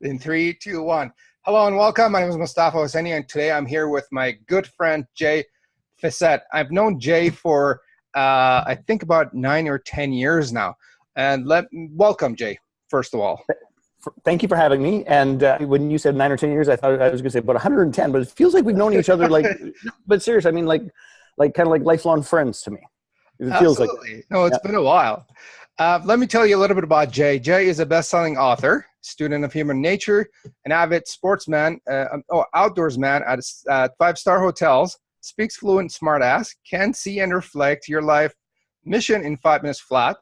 In three, two, one. Hello and welcome. My name is Mostafa Hosseini, and today I'm here with my good friend, Jay Fiset. I've known Jay for, I think, about 9 or 10 years now. And welcome, Jay, first of all. Thank you for having me. And when you said 9 or 10 years, I thought I was going to say about 110, but it feels like we've known each other but seriously, I mean, like kind of like lifelong friends to me. It feels Absolutely. like No, it's been a while. Let me tell you a little bit about Jay. Jay is a best-selling author, student of human nature, an avid sportsman, outdoorsman at five-star hotels, speaks fluent smartass, can see and reflect your life mission in 5 minutes flat,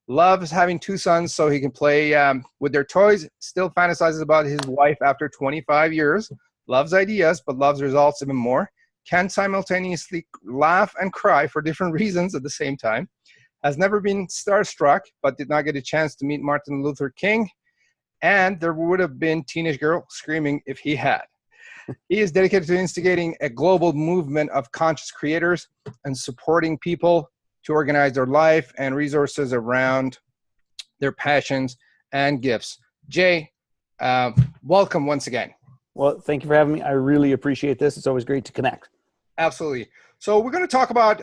loves having 2 sons so he can play with their toys, still fantasizes about his wife after 25 years, loves ideas but loves results even more, can simultaneously laugh and cry for different reasons at the same time, has never been starstruck but did not get a chance to meet Martin Luther King, and there would have been teenage girl screaming if he had. He is dedicated to instigating a global movement of conscious creators and supporting people to organize their life and resources around their passions and gifts. Jay, welcome once again. Well, thank you for having me. I really appreciate this. It's always great to connect. Absolutely. So we're going to talk about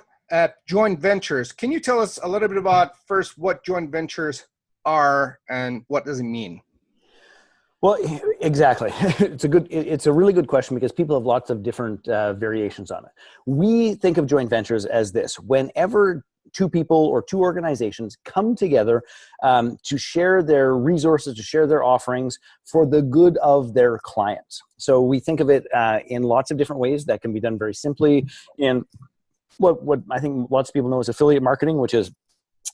joint ventures. Can you tell us a little bit about first what joint ventures are and what does it mean? Well, exactly. It's a really good question because people have lots of different variations on it. We think of joint ventures as this: whenever 2 people or 2 organizations come together to share their resources, to share their offerings for the good of their clients. So we think of it in lots of different ways that can be done very simply in what I think lots of people know as affiliate marketing, which is,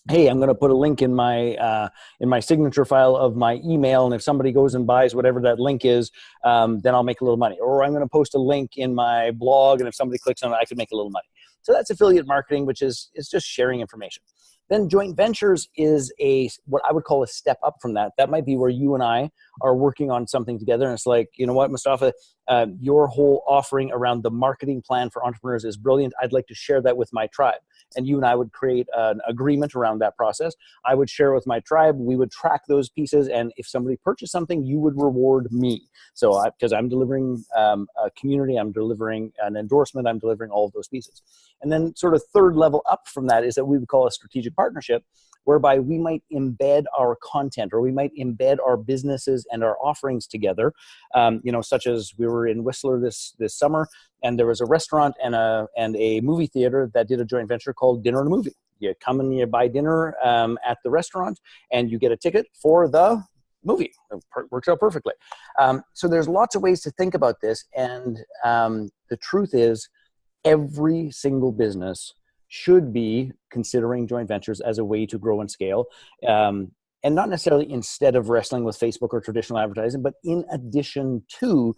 hey, I'm going to put a link in my signature file of my email, and if somebody goes and buys whatever that link is, then I'll make a little money. Or I'm going to post a link in my blog, and if somebody clicks on it, I can make a little money. So that's affiliate marketing, which is just sharing information. Then joint ventures is what I would call a step up from that. That might be where you and I are working on something together, and it's like, you know what, Mostafa, your whole offering around the marketing plan for entrepreneurs is brilliant. I'd like to share that with my tribe. And you and I would create an agreement around that process. I would share with my tribe. We would track those pieces. And if somebody purchased something, you would reward me. So because I'm delivering a community, I'm delivering an endorsement, I'm delivering all of those pieces. And then sort of third level up from that is that we would call a strategic partnership, whereby we might embed our content or we might embed our businesses and our offerings together. Such as we were in Whistler this summer, and there was a restaurant and a movie theater that did a joint venture called Dinner and a Movie. You come and you buy dinner at the restaurant, and you get a ticket for the movie. It works out perfectly. So there's lots of ways to think about this, and the truth is, every single business should be considering joint ventures as a way to grow and scale. And not necessarily instead of wrestling with Facebook or traditional advertising, but in addition to,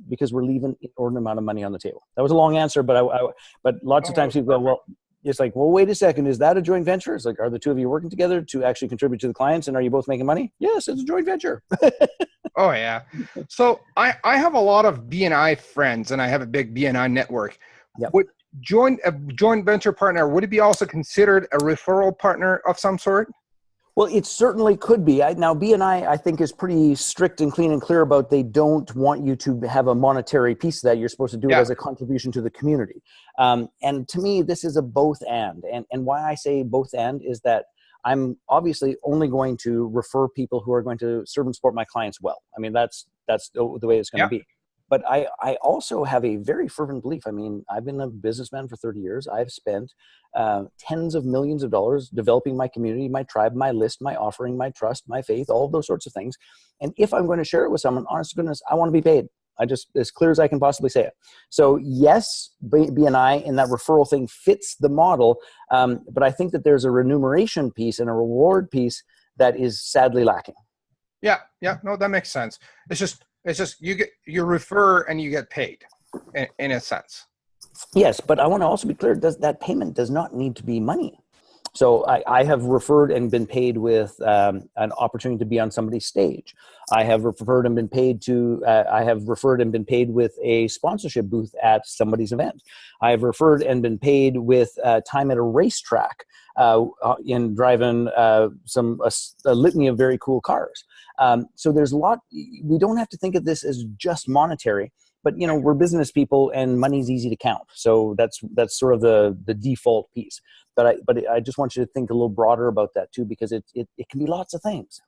because we're leaving an inordinate amount of money on the table. That was a long answer, but lots of times people go, well, it's like, well, wait a second, is that a joint venture? It's like, are the 2 of you working together to actually contribute to the clients, and are you both making money? Yes, it's a joint venture. Oh, yeah. So I have a lot of BNI friends, and I have a big BNI network. Yep. Would a joint venture partner, would it be also considered a referral partner of some sort? Well, it certainly could be. Now, BNI, I think, is pretty strict and clean and clear about they don't want you to have a monetary piece of that. You're supposed to do it as a contribution to the community. And to me, this is a both and. And why I say both and is that I'm obviously only going to refer people who are going to serve and support my clients well. I mean, that's the way it's going to be. But I also have a very fervent belief. I mean, I've been a businessman for 30 years. I've spent tens of millions of dollars developing my community, my tribe, my list, my offering, my trust, my faith, all of those sorts of things. And if I'm going to share it with someone, honest to goodness, I want to be paid. As clear as I can possibly say it. So yes, BNI in that referral thing fits the model. But I think that there's a remuneration piece and a reward piece that is sadly lacking. Yeah. No, that makes sense. It's just you refer and you get paid in a sense. Yes, but I want to also be clear, that payment does not need to be money. So I have referred and been paid with an opportunity to be on somebody's stage. I have referred and been paid with a sponsorship booth at somebody's event. I have referred and been paid with time at a racetrack. in driving a litany of very cool cars. So there's a lot. We don't have to think of this as just monetary, but we're business people and money's easy to count. So that's sort of the default piece. But I just want you to think a little broader about that too, because it can be lots of things.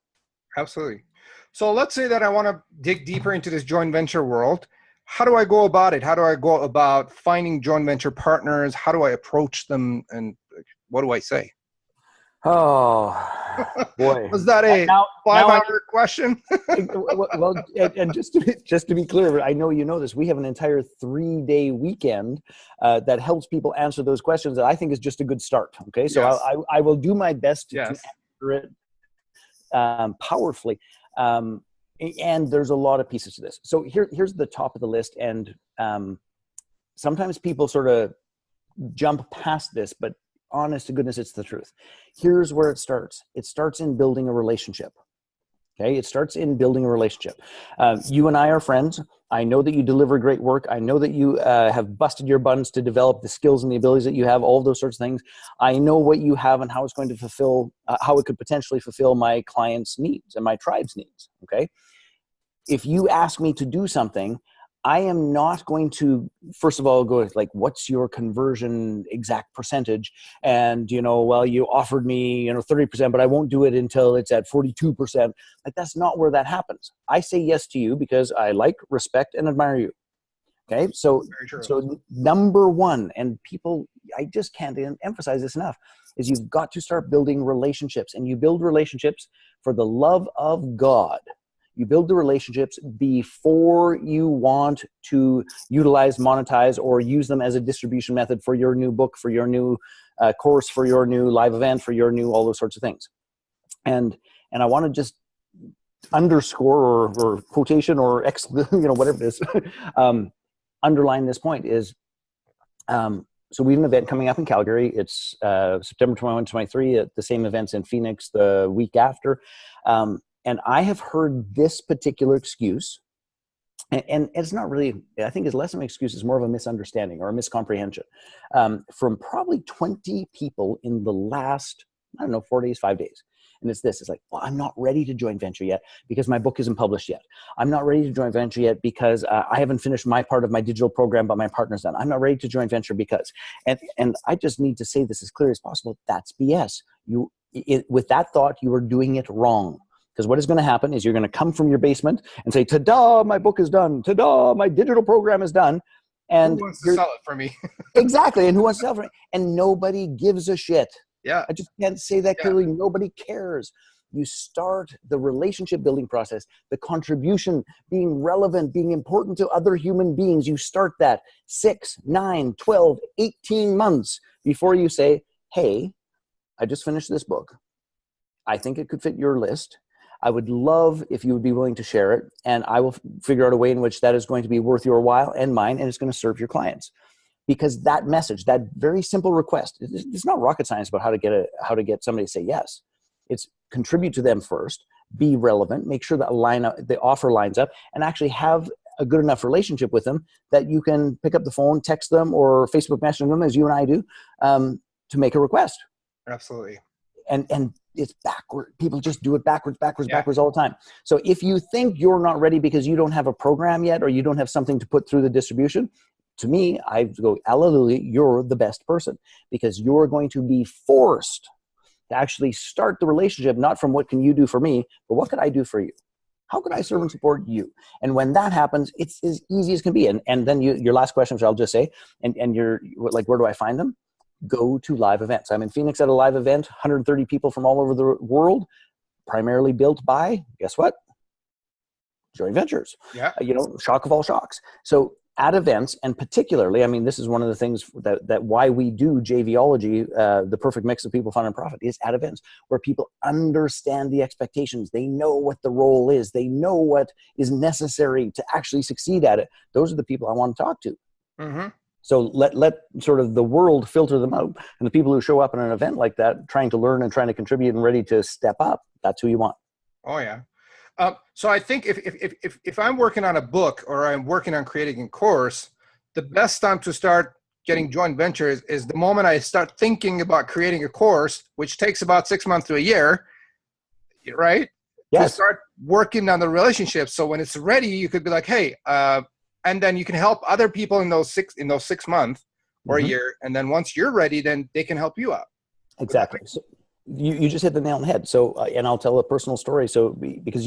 Absolutely. So let's say that I want to dig deeper into this joint venture world. How do I go about it? How do I go about finding joint venture partners? How do I approach them? And what do I say? Oh, boy. Was that a 5-hour question? Well, and just to be clear, I know you know this, we have an entire 3-day weekend that helps people answer those questions that I think is just a good start. Okay. So yes. I will do my best to answer it powerfully. And there's a lot of pieces to this. So here's the top of the list. And sometimes people sort of jump past this, but honest to goodness, it's the truth. Here's where it starts. It starts in building a relationship. Okay. It starts in building a relationship. You and I are friends. I know that you deliver great work. I know that you have busted your buns to develop the skills and the abilities that you have, all of those sorts of things. I know what you have and how it's going to fulfill, how it could potentially fulfill my client's needs and my tribe's needs. Okay. If you ask me to do something, I am not going to, first of all, go like, what's your conversion exact percentage? And, well, you offered me, 30%, but I won't do it until it's at 42%. Like, that's not where that happens. I say yes to you because I like, respect, and admire you. Okay. So number one, and people, I just can't emphasize this enough, is you've got to start building relationships, and you build relationships for the love of God. You build the relationships before you want to utilize, monetize, or use them as a distribution method for your new book, for your new course, for your new live event, for your new, all those sorts of things. And I want to just underscore or quotation or whatever it is, underline this point is, so we have an event coming up in Calgary. It's September 21, 23 at the same events in Phoenix the week after. And I have heard this particular excuse, and it's not really, I think it's less of an excuse, it's more of a misunderstanding or a miscomprehension from probably 20 people in the last, 4 days, 5 days. And it's like, well, I'm not ready to joint venture yet because my book isn't published yet. I'm not ready to joint venture yet because I haven't finished my part of my digital program, but my partner's done. I'm not ready to joint venture because, and I just need to say this as clear as possible. That's BS. With that thought, you are doing it wrong. Because what is going to happen is you're going to come from your basement and say, ta-da, my book is done. Ta-da, my digital program is done. And who wants to sell it for me? Exactly. And who wants to sell it for me? And nobody gives a shit. Yeah. I just can't say that clearly. Nobody cares. You start the relationship building process, the contribution, being relevant, being important to other human beings. You start that 6, 9, 12, 18 months before you say, hey, I just finished this book. I think it could fit your list. I would love if you would be willing to share it, and I will figure out a way in which that is going to be worth your while and mine, and it's going to serve your clients. Because that message, that very simple request, it's not rocket science about how to get somebody to say yes. It's contribute to them first, be relevant, make sure that the offer lines up, and actually have a good enough relationship with them that you can pick up the phone, text them, or Facebook message them, as you and I do, to make a request. Absolutely. And it's backward. People just do it backwards all the time. So if you think you're not ready because you don't have a program yet or you don't have something to put through the distribution, to me, I go, hallelujah, you're the best person, because you're going to be forced to actually start the relationship, not from what can you do for me, but what could I do for you? How could I serve and support you? And when that happens, it's as easy as can be. And then your last question, which I'll just say, and you're like, where do I find them? Go to live events. I'm in Phoenix at a live event, 130 people from all over the world, primarily built by, guess what? Joint ventures. Yeah. Shock of all shocks. So at events, and particularly, I mean, this is one of the things that why we do JVology, the perfect mix of people, fun, and profit, is at events where people understand the expectations. They know what the role is. They know what is necessary to actually succeed at it. Those are the people I want to talk to. Mm-hmm. So let sort of the world filter them out. And the people who show up in an event like that, trying to learn and trying to contribute and ready to step up, that's who you want. Oh, yeah. So I think if I'm working on a book or I'm working on creating a course, the best time to start getting joint ventures is the moment I start thinking about creating a course, which takes about 6 months to a year, right? To Yes. start working on the relationship. So when it's ready, you could be like, hey, and then you can help other people in those 6 months or a year. And then once you're ready, then they can help you out. Exactly. So you just hit the nail on the head. So, and I'll tell a personal story. So because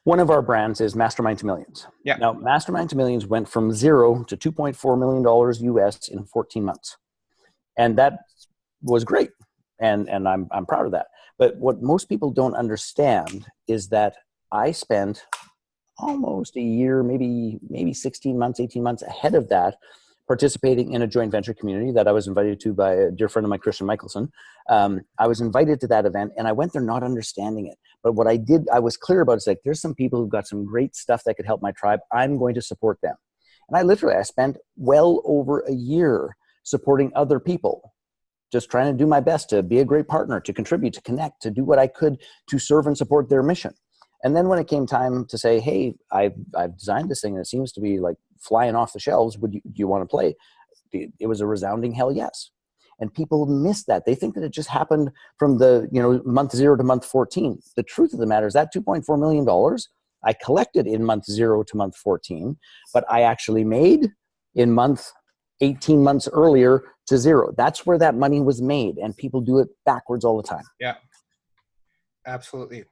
one of our brands is Mastermind to Millions. Yeah. Now, Mastermind to Millions went from $0 to $2.4 million US in 14 months. And that was great. And I'm proud of that. But what most people don't understand is that I spent almost a year, maybe 16 months, 18 months ahead of that, participating in a joint venture community that I was invited to by a dear friend of mine, Christian Michelson. I was invited to that event, and I went there not understanding it. But what I did, I was clear about, is like, there's some people who've got some great stuff that could help my tribe. I'm going to support them. And I spent well over a year supporting other people, just trying to do my best to be a great partner, to contribute, to connect, to do what I could to serve and support their mission. And then when it came time to say, hey, I've designed this thing and it seems to be like flying off the shelves, do you want to play? It was a resounding hell yes. And people miss that. They think that it just happened from the month 0 to month 14. The truth of the matter is that $2.4 million I collected in month 0 to month 14, but I actually made in month 18 months earlier to 0. That's where that money was made, and people do it backwards all the time. Yeah, absolutely.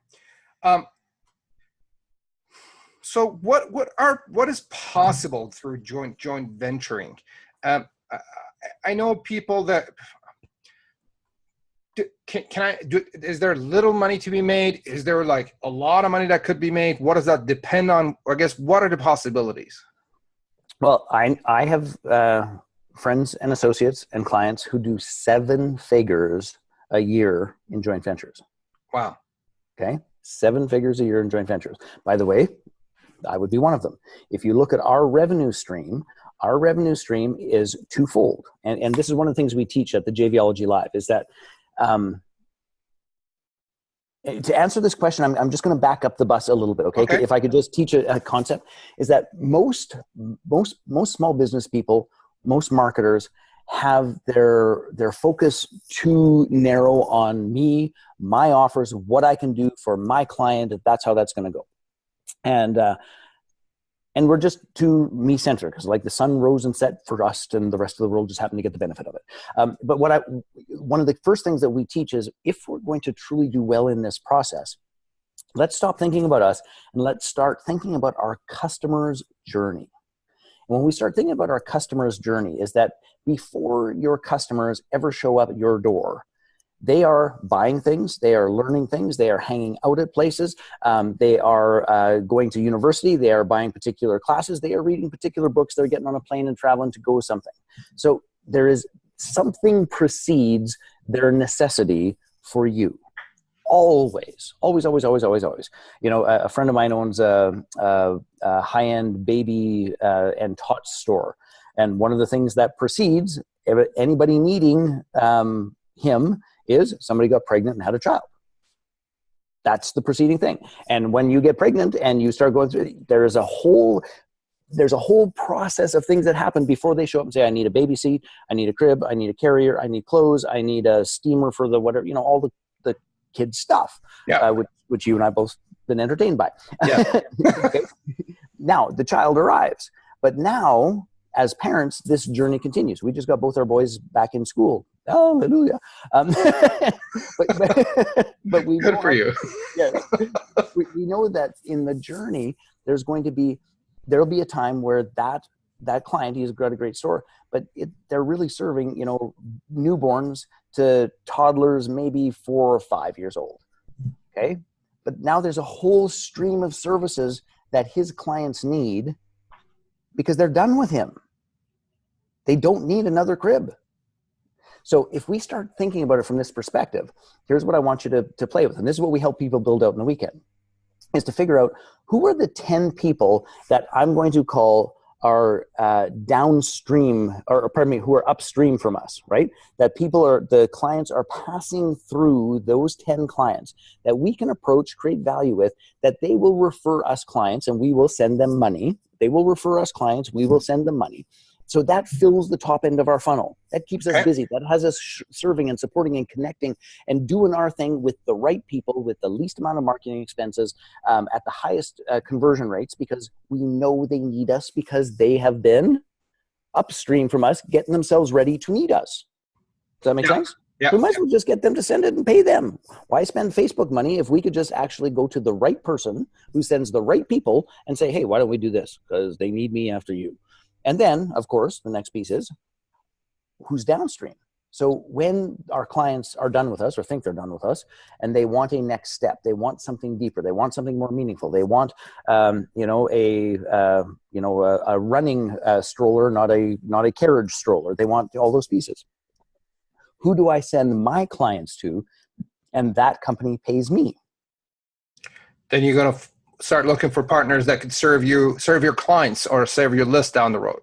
So what is possible through joint venturing? I know people that is there little money to be made? Is there like a lot of money that could be made? What does that depend on? Or I guess, what are the possibilities? Well, I have friends and associates and clients who do 7 figures a year in joint ventures. Wow. Okay. 7 figures a year in joint ventures. By the way, I would be one of them. If you look at our revenue stream is twofold. And this is one of the things we teach at the JVology Live, is that to answer this question, I'm just going to back up the bus a little bit. Okay. If I could just teach a concept, is that most small business people, most marketers have their focus too narrow on me, my offers, what I can do for my client. That's how that's going to go. And we're just too me-centered, because like the sun rose and set for us, and the rest of the world just happened to get the benefit of it. But one of the first things that we teach is, if we're going to truly do well in this process, let's stop thinking about us and let's start thinking about our customer's journey. And when we start thinking about our customer's journey, is that before your customers ever show up at your door, they are buying things, they are learning things, they are hanging out at places, they are going to university, they are buying particular classes, they are reading particular books, they're getting on a plane and traveling to go something. So there is something precedes their necessity for you. Always. A friend of mine owns a high-end baby and tot store. And one of the things that precedes anybody needing him is somebody got pregnant and had a child. That's the preceding thing. And when you get pregnant and you start going through, there's a whole process of things that happen before they show up and say, I need a baby seat, I need a crib, I need a carrier, I need clothes, I need a steamer for the whatever, all the kids stuff, which you and I both been entertained by. Yeah. Okay. Now the child arrives, but now as parents, this journey continues. We just got both our boys back in school. Hallelujah. But we good for you. Yes, we know that in the journey, there'll be a time where that client, he's got a great store, but they're really serving, newborns to toddlers, maybe 4 or 5 years old. Okay. But now there's a whole stream of services that his clients need, because they're done with him. They don't need another crib. So if we start thinking about it from this perspective, here's what I want you to play with. And this is what we help people build out in the weekend, is to figure out who are the 10 people that I'm going to call are downstream, or pardon me, who are upstream from us, right? That the clients are passing through those 10 clients that we can approach, create value with, that they will refer us clients and we will send them money. They will refer us clients, we will send them money. So that fills the top end of our funnel. That keeps us Okay. busy. That has us serving and supporting and connecting and doing our thing with the right people, with the least amount of marketing expenses, at the highest conversion rates, because we know they need us, because they have been upstream from us getting themselves ready to need us. Does that make sense? Yeah. We might as well just get them to send it and pay them. Why spend Facebook money if we could just actually go to the right person who sends the right people and say, hey, why don't we do this? Because they need me after you. And then, of course, the next piece is who's downstream. So when our clients are done with us or think they're done with us and they want a next step, they want something deeper, they want something more meaningful, they want, a running stroller, not a carriage stroller. They want all those pieces. Who do I send my clients to? And that company pays me. Then you're going to start looking for partners that could serve your clients or serve your list down the road.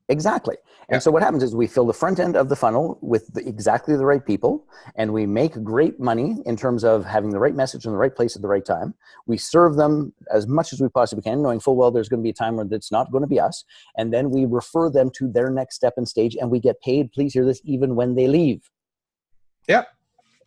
Exactly. And so what happens is we fill the front end of the funnel with exactly the right people, and we make great money in terms of having the right message in the right place at the right time. We serve them as much as we possibly can, knowing full well there's going to be a time where it's not going to be us. And then we refer them to their next step and stage, and we get paid, please hear this, even when they leave. Yeah.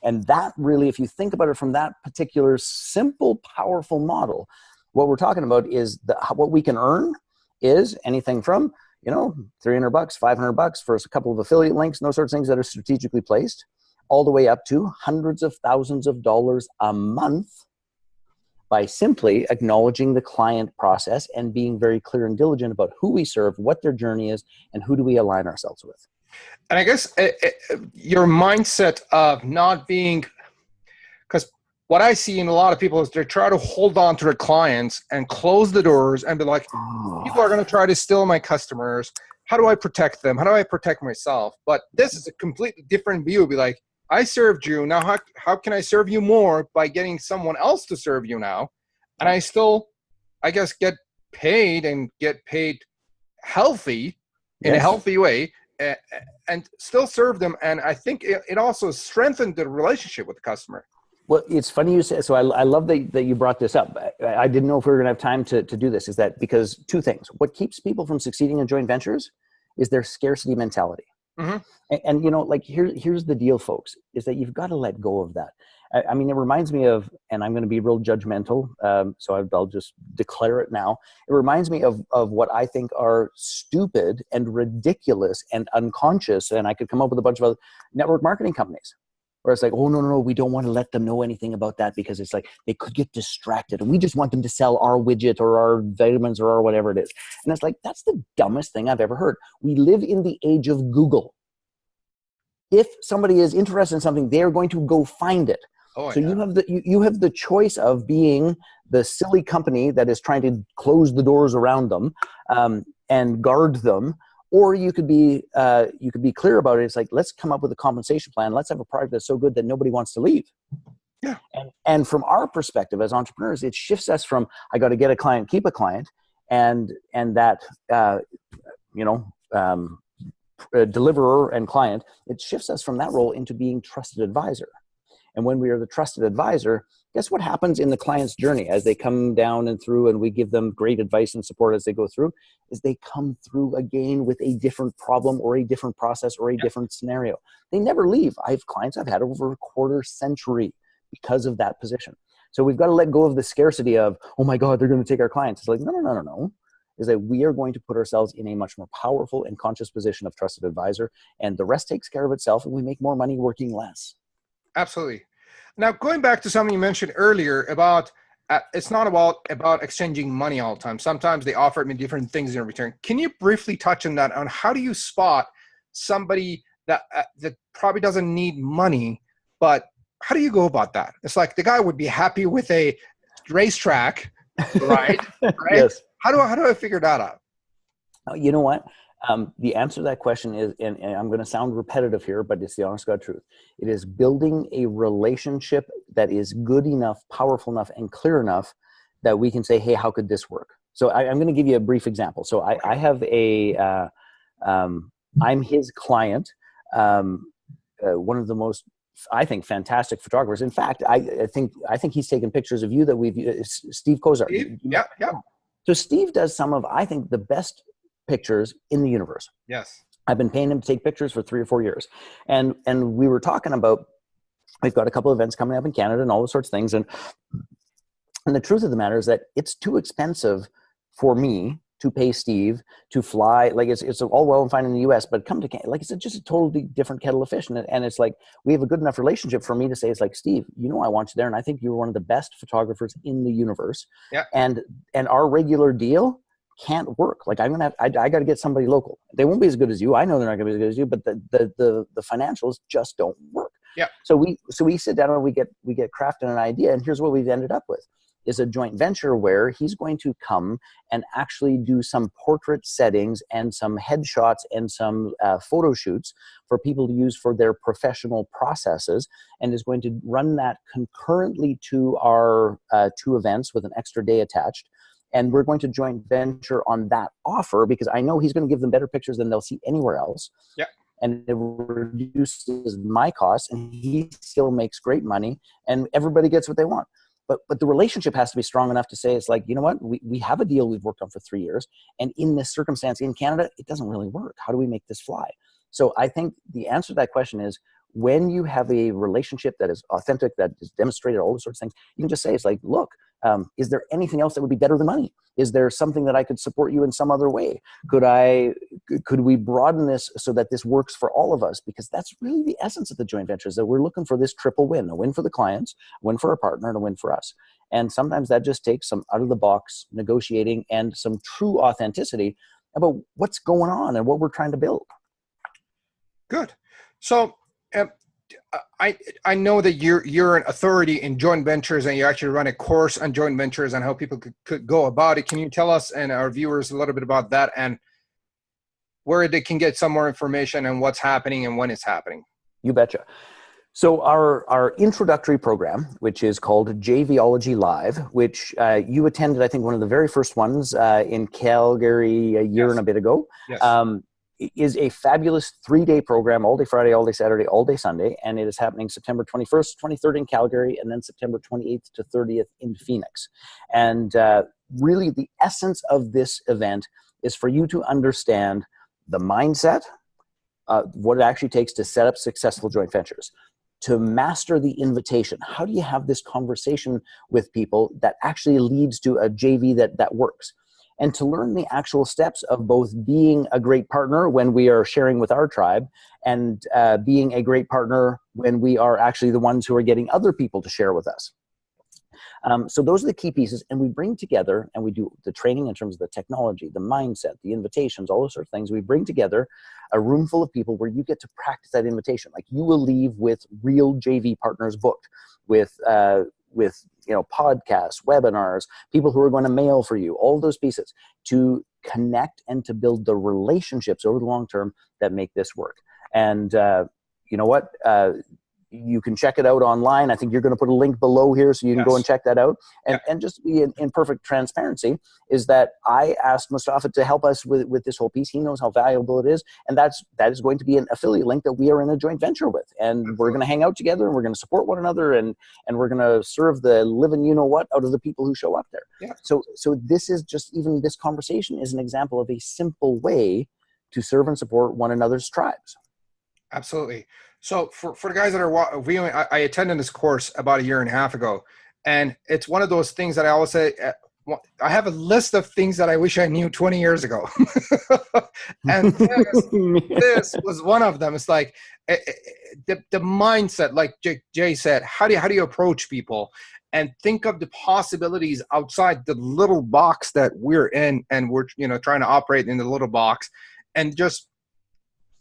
And that really, if you think about it from that particular simple, powerful model, what we're talking about is what we can earn is anything from, $300, $500 for a couple of affiliate links and those sorts of things that are strategically placed, all the way up to hundreds of thousands of dollars a month by simply acknowledging the client process and being very clear and diligent about who we serve, what their journey is, and who do we align ourselves with. And I guess your mindset of not being, because what I see in a lot of people is they try to hold on to their clients and close the doors and be like, people are going to try to steal my customers. How do I protect them? How do I protect myself? But this is a completely different view. Be like, I served you. Now, how can I serve you more by getting someone else to serve you now? And I still, I guess, get paid healthy in a healthy way. And still serve them. And I think it also strengthened the relationship with the customer. Well, it's funny you say, so I love that you brought this up. I didn't know if we were going to have time to do this, is that because two things. What keeps people from succeeding in joint ventures is their scarcity mentality. Mm-hmm. And here's the deal, folks, is that you've got to let go of that. I mean, it reminds me of, and I'm going to be real judgmental, so I'll just declare it now. It reminds me of what I think are stupid and ridiculous and unconscious, and I could come up with a bunch of other network marketing companies, where it's like, oh, no, we don't want to let them know anything about that because it's like they could get distracted, and we just want them to sell our widget or our vitamins or our whatever it is. And it's like, that's the dumbest thing I've ever heard. We live in the age of Google. If somebody is interested in something, they're going to go find it. Oh, so yeah. you have the choice of being the silly company that is trying to close the doors around them and guard them, or you could be clear about it. It's like, let's come up with a compensation plan. Let's have a product that's so good that nobody wants to leave. Yeah. And from our perspective as entrepreneurs, it shifts us from I got to get a client, keep a client, and that deliverer and client. It shifts us from that role into being trusted advisor. And when we are the trusted advisor, guess what happens in the client's journey as they come down and through, and we give them great advice and support as they go through, is they come through again with a different problem or a different process or a different scenario. They never leave. I have clients I've had over a quarter century because of that position. So we've got to let go of the scarcity of, oh my God, they're going to take our clients. It's like, no. Is that we are going to put ourselves in a much more powerful and conscious position of trusted advisor, and the rest takes care of itself, and we make more money working less. Absolutely. Now, going back to something you mentioned earlier about it's not about exchanging money all the time. Sometimes they offer me different things in return. Can you briefly touch on that? On how do you spot somebody that probably doesn't need money, but how do you go about that? It's like the guy would be happy with a racetrack, right? Right? Yes. How do I figure that out? You know what? The answer to that question is, and I'm going to sound repetitive here, but it's the honest God truth. It is building a relationship that is good enough, powerful enough, and clear enough that we can say, hey, how could this work? So I'm going to give you a brief example. So I have I'm his client, one of the most, I think, fantastic photographers. In fact, I think he's taken pictures of you that Steve Kozar. Steve? Yeah. So Steve does some of, I think, the best pictures in the universe. Yes. I've been paying him to take pictures for 3 or 4 years. And we were talking about, we've got a couple of events coming up in Canada and all those sorts of things. And the truth of the matter is that it's too expensive for me to pay Steve to fly. Like it's all well and fine in the US, but come to Canada, like it's just a totally different kettle of fish. And it's like, we have a good enough relationship for me to say, it's like, Steve, I want you there. And I think you're one of the best photographers in the universe. Yeah. And our regular deal can't work. Like I got to get somebody local. They won't be as good as you. I know they're not going to be as good as you, but the financials just don't work. Yeah. So we sit down and we get crafted an idea. And here's what we've ended up with is a joint venture where he's going to come and actually do some portrait settings and some headshots and some photo shoots for people to use for their professional processes, and is going to run that concurrently to our 2 events with an extra day attached. And we're going to joint venture on that offer because I know he's going to give them better pictures than they'll see anywhere else. Yeah. And it reduces my costs, and he still makes great money, and everybody gets what they want. But the relationship has to be strong enough to say, it's like, you know what, we have a deal we've worked on for 3 years, and in this circumstance in Canada, it doesn't really work. How do we make this fly? So I think the answer to that question is, when you have a relationship that is authentic, that is demonstrated, all those sorts of things, you can just say, it's like, look, is there anything else that would be better than money? Is there something that I could support you in some other way? Could we broaden this so that this works for all of us? Because that's really the essence of the joint ventures, that we're looking for this triple win: a win for the clients, a win for our partner, and a win for us. And sometimes that just takes some out of the box negotiating and some true authenticity about what's going on and what we're trying to build. Good. So I know that you're an authority in joint ventures, and you actually run a course on joint ventures and how people could go about it. Can you tell us and our viewers a little bit about that, and where they can get some more information and what's happening and when it's happening? You betcha. So our introductory program, which is called JVology Live, which you attended, I think, one of the very first ones in Calgary a year and a bit ago. Yes. Is a fabulous 3-day program, all day Friday, all day Saturday, all day Sunday. And it is happening September 21st, 23rd in Calgary, and then September 28th to 30th in Phoenix. And really the essence of this event is for you to understand the mindset, what it actually takes to set up successful joint ventures, to master the invitation. How do you have this conversation with people that actually leads to a JV that works? And to learn the actual steps of both being a great partner when we are sharing with our tribe, and being a great partner when we are actually the ones who are getting other people to share with us. So those are the key pieces, and we bring together, and we do the training in terms of the technology, the mindset, the invitations, all those sort of things. We bring together a room full of people where you get to practice that invitation. Like, you will leave with real JV partners booked, with podcasts, webinars, people who are going to mail for you, all those pieces to connect and to build the relationships over the long term that make this work. And you know what? You can check it out online. I think you're going to put a link below here so you can go and check that out. And just be in perfect transparency, is that I asked Mostafa to help us with this whole piece. He knows how valuable it is. And that is going to be an affiliate link that we are in a joint venture with. And we're going to hang out together, and we're going to support one another, and we're going to serve the living you-know-what out of the people who show up there. Yeah. So this is just, even this conversation is an example of a simple way to serve and support one another's tribes. Absolutely. So for the guys that are viewing, I attended this course about 1.5 years ago, and it's one of those things that I always say, I have a list of things that I wish I knew 20 years ago. And this was one of them. It's like the mindset, like Jay said, how do you approach people and think of the possibilities outside the little box that we're in, and we're trying to operate in the little box, and just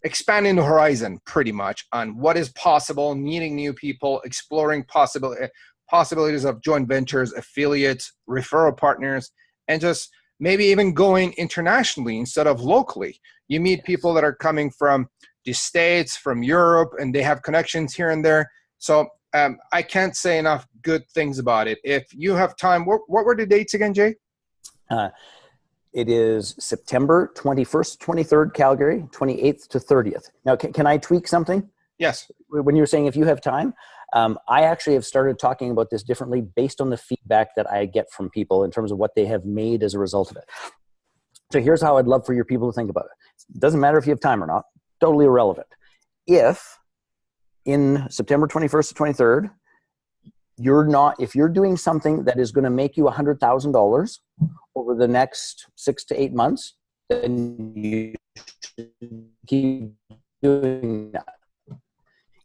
expanding the horizon pretty much on what is possible, meeting new people, exploring possibilities of joint ventures, affiliates, referral partners, and just maybe even going internationally instead of locally. You meet people that are coming from the States, from Europe, and they have connections here and there. So I can't say enough good things about it. If you have time, what were the dates again, Jay? It is September 21st, 23rd, Calgary, 28th to 30th. Now, can I tweak something? Yes. When you were saying if you have time, I actually have started talking about this differently based on the feedback that I get from people in terms of what they have made as a result of it. So here's how I'd love for your people to think about it. It doesn't matter if you have time or not, totally irrelevant. If in September 21st to 23rd, if you're doing something that is going to make you $100,000 over the next 6 to 8 months, then you should keep doing that.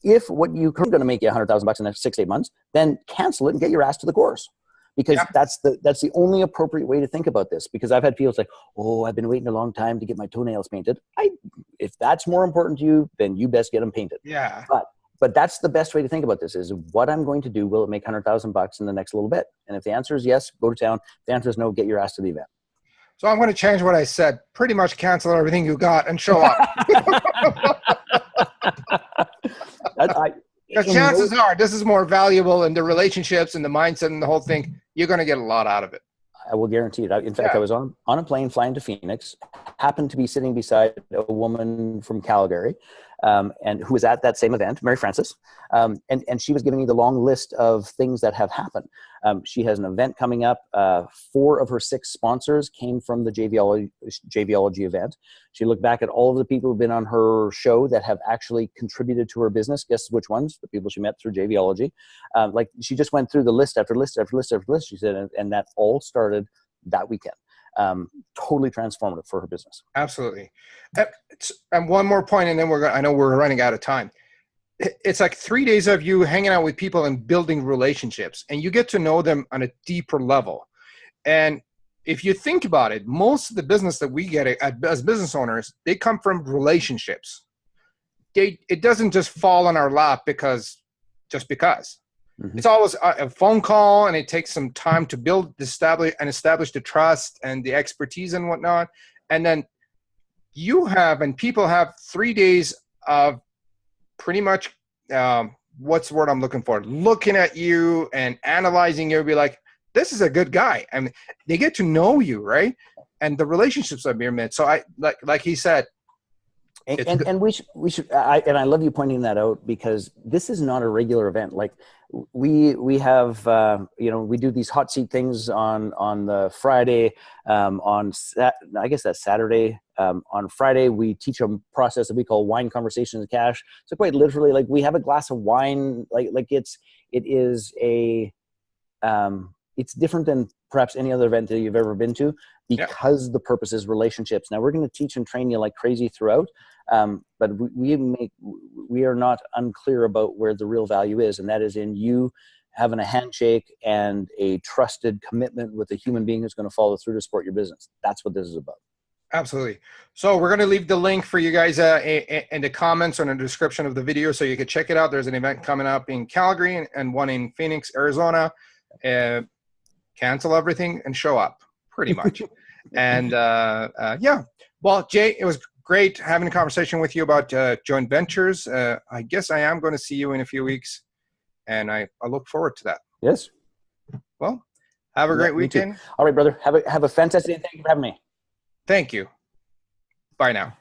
If what you are going to make you $100,000 in the next 6 to 8 months, then cancel it and get your ass to the course. Because that's the only appropriate way to think about this. Because I've had people say, "Oh, I've been waiting a long time to get my toenails painted." If that's more important to you, then you best get them painted. Yeah. But that's the best way to think about this: is what I'm going to do. Will it make $100,000 in the next little bit? And if the answer is yes, go to town. If the answer is no, get your ass to the event. So I'm going to change what I said. Pretty much cancel everything you got and show up. Because chances are this is more valuable in the relationships and the mindset and the whole thing. You're going to get a lot out of it. I will guarantee it. In fact, I was on a plane flying to Phoenix, happened to be sitting beside a woman from Calgary, and who was at that same event, Mary Frances, and she was giving me the long list of things that have happened. She has an event coming up. 4 of her 6 sponsors came from the JVology event. She looked back at all of the people who've been on her show that have actually contributed to her business. Guess which ones? The people she met through JVology. Like she just went through the list after list after list after list. She said, and that all started that weekend. Totally transformative for her business. Absolutely. And one more point, and then I know we're running out of time. It's like 3 days of you hanging out with people and building relationships, and you get to know them on a deeper level. And if you think about it, most of the business that we get as business owners, they come from relationships. It doesn't just fall on our lap because. Mm-hmm. It's always a phone call, and it takes some time to establish the trust and the expertise and whatnot. And then people have 3 days of pretty much, what's the word I'm looking for? Looking at you and analyzing you, be like, this is a good guy. I mean, they get to know you, right? And the relationships are being made. So like he said, and we should, and I love you pointing that out, because this is not a regular event. Like we have, we do these hot seat things on the Friday, I guess that's Saturday. On Friday, we teach a process that we call wine conversations and cash. So quite literally, like we have a glass of wine, it's different than perhaps any other event that you've ever been to, because the purpose is relationships. Now we're going to teach and train you like crazy throughout. But we are not unclear about where the real value is. And that is in you having a handshake and a trusted commitment with a human being who's going to follow through to support your business. That's what this is about. Absolutely. So we're going to leave the link for you guys in the comments or in the description of the video, so you can check it out. There's an event coming up in Calgary and one in Phoenix, Arizona. Cancel everything and show up, pretty much. And well, Jay, it was great having a conversation with you about joint ventures. I guess I am going to see you in a few weeks, and I look forward to that. Yes. Well, have a great weekend. All right, brother. Have a fantastic day. Thank you for having me. Thank you. Bye now.